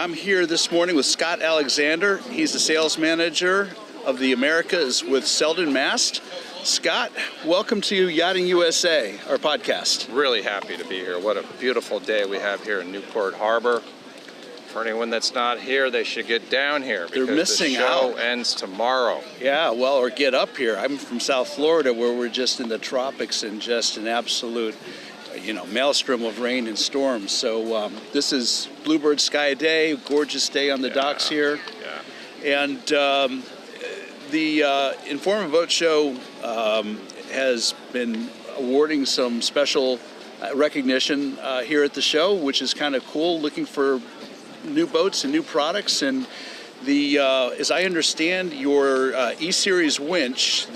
I'm here this morning with Scott Alexander. He's the sales manager of the Americas with Seldén Mast. Scott, welcome to Yachting USA, our podcast. Really happy to be here. What a beautiful day we have here in Newport Harbor. For anyone that's not here, they should get down here because They're missing the show out. ends tomorrow. Yeah, well, or get up here. I'm from South Florida, where we're just in the tropics and just an absolute, maelstrom of rain and storms. So this is bluebird sky day, gorgeous day on the docks here. Yeah. And the Informa Boat Show has been awarding some special recognition here at the show, which is kind of cool, looking for new boats and new products. And the as I understand, your E-Series winch,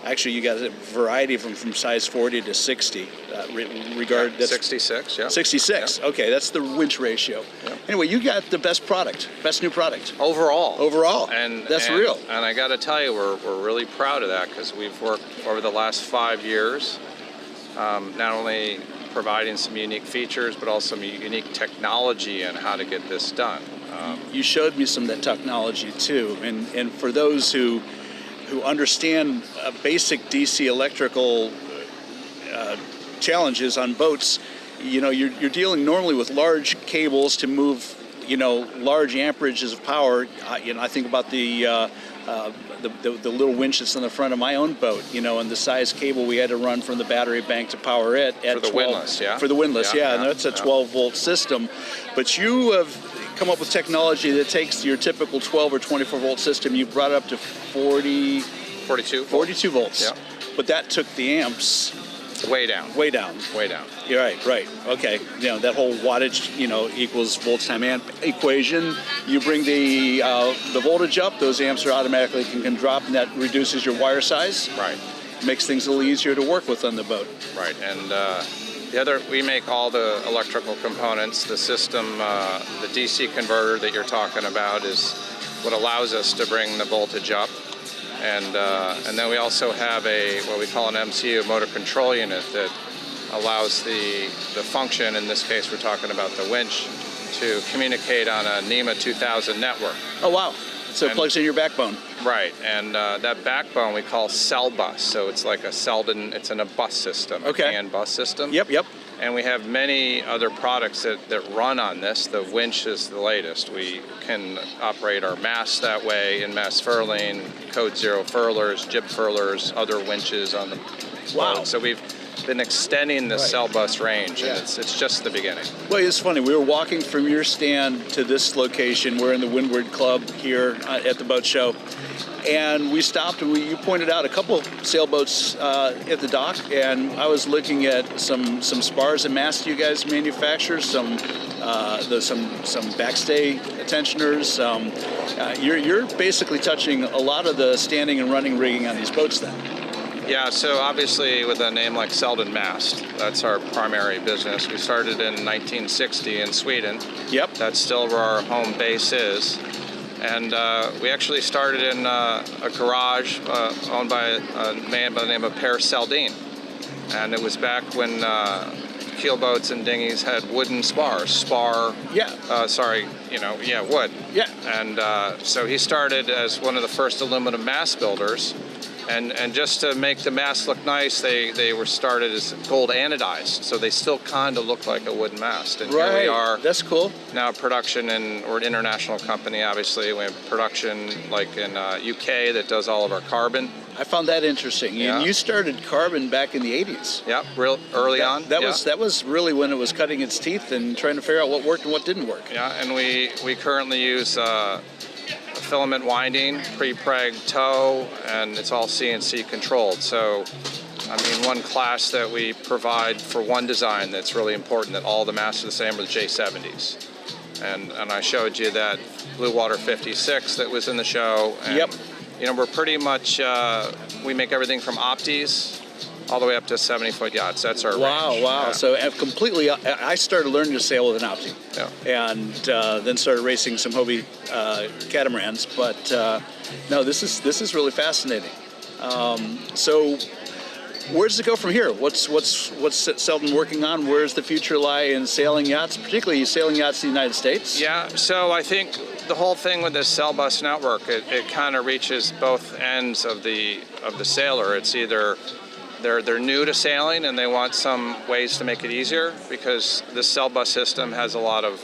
actually you got a variety of them from size 40 to 60. That's 66, yeah. 66, yeah. Okay, that's the winch ratio. Yeah. Anyway, you got the best new product. Overall. And that's real. And I got to tell you, we're really proud of that because we've worked over the last 5 years, not only providing some unique features, but also some unique technology and how to get this done. You showed me some of that technology too, and for those who understand basic DC electrical challenges on boats, you're dealing normally with large cables to move, large amperages of power. I think about the little winch that's on the front of my own boat, and the size cable we had to run from the battery bank to power it at for the 12, windlass, yeah. For the windlass, yeah, and that's a 12-volt system. But you have come up with technology that takes your typical 12 or 24-volt system. You brought it up to 42 volts. Yeah. But that took the amps way down. You're right. Okay. That whole wattage, equals volts time amp equation. You bring the voltage up, those amps are automatically can drop, and that reduces your wire size. Right. Makes things a little easier to work with on the boat. Right. And we make all the electrical components. The system, the DC converter that you're talking about is what allows us to bring the voltage up. And then we also have what we call an MCU, motor control unit, that allows the function, in this case we're talking about the winch, to communicate on a NEMA 2000 network. Oh wow, so it plugs in your backbone. Right, and that backbone we call SELBUS, so it's like a Seldén, it's in a bus system, okay. A CAN bus system. Yep. And we have many other products that run on this. The winch is the latest. We can operate our masts that way, in-mast furling, code 0 furlers, jib furlers, other winches on the boat. So we've been extending the SELBUS range, and it's just the beginning. Well, it's funny. We were walking from your stand to this location. We're in the Windward Club here at the boat show. And we stopped, and you pointed out a couple sailboats at the dock, and I was looking at some spars and masts you guys manufacture, some backstay tensioners. You're basically touching a lot of the standing and running rigging on these boats then. Yeah, so obviously with a name like Seldén Mast, that's our primary business. We started in 1960 in Sweden. Yep. That's still where our home base is. And we actually started in a garage owned by a man by the name of Per Seldén. And it was back when keelboats and dinghies had wooden spars. Wood. Yeah. And so he started as one of the first aluminum mast builders. And just to make the mast look nice, they were started as gold anodized, so they still kind of look like a wooden mast. And here we are. That's cool. Now production, we're an international company, obviously. We have production like in UK that does all of our carbon. I found that interesting. Yeah. You started carbon back in the 80s. Yep, real early on. That was really when it was cutting its teeth and trying to figure out what worked and what didn't work. Yeah, and we currently use filament winding, pre-preg tow, and it's all CNC controlled. So, one class that we provide for one design that's really important, that all the masts are the same, are the J70s. And I showed you that Blue Water 56 that was in the show. And, yep. We're pretty much, we make everything from Optis all the way up to 70-foot yachts. That's our range. Wow. Yeah. So I started learning to sail with an Opti. Yeah. And then started racing some Hobie catamarans. But no, this is really fascinating. So where does it go from here? What's Seldén working on? Where's the future lie in sailing yachts, particularly sailing yachts in the United States? Yeah, so I think the whole thing with this SELBUS network, it kind of reaches both ends of the sailor. It's either they're new to sailing and they want some ways to make it easier, because the SELBUS system has a lot of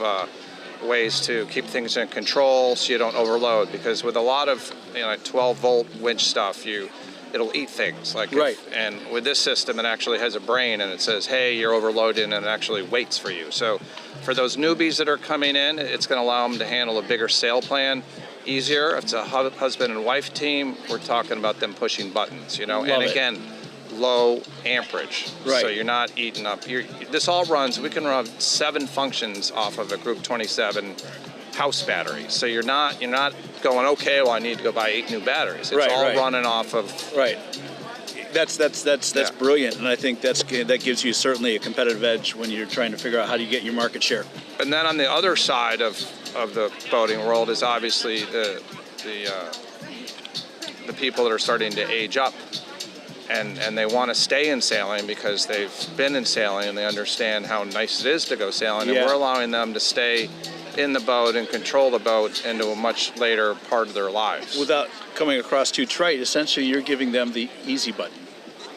ways to keep things in control so you don't overload. Because with a lot of 12-volt winch stuff, it'll eat things like right. And with this system, it actually has a brain and it says, hey, you're overloaded, and it actually waits for you. So for those newbies that are coming in, it's going to allow them to handle a bigger sail plan easier. If it's a husband and wife team, we're talking about them pushing buttons, Love and it. again, low amperage. Right. So you're not eating up. This all runs, we can run 7 functions off of a Group 27 house battery. So you're not going, okay, well, I need to go buy 8 new batteries. It's all running off of. Right. That's brilliant, and I think that gives you certainly a competitive edge when you're trying to figure out how do you get your market share. And then on the other side of the boating world is obviously the people that are starting to age up, and they want to stay in sailing because they've been in sailing and they understand how nice it is to go sailing, and we're allowing them to stay in the boat and control the boat into a much later part of their lives. Without coming across too trite, essentially you're giving them the easy button.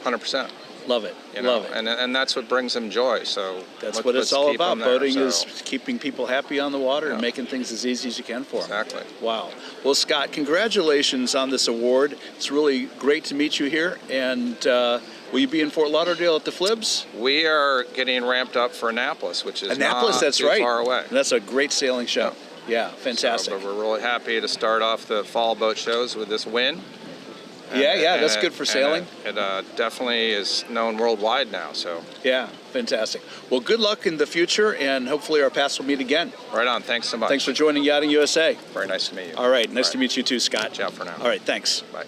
100%. Love it. Love it. And that's what brings them joy. So that's what it's all about. Boating is keeping people happy on the water and making things as easy as you can for them. Exactly. Wow. Well, Scott, congratulations on this award. It's really great to meet you here. And will you be in Fort Lauderdale at the Flibs? We are getting ramped up for Annapolis, which is Annapolis, not that's too right. far away. And that's a great sailing show. Yeah, fantastic. But we're really happy to start off the fall boat shows with this win. That's good for sailing. It definitely is known worldwide now. So yeah, fantastic. Well, good luck in the future, and hopefully our paths will meet again. Right on. Thanks so much. Thanks for joining Yachting USA. Very nice to meet you. All right, nice to meet you too, Scott. Ciao for now. All right, thanks. Bye.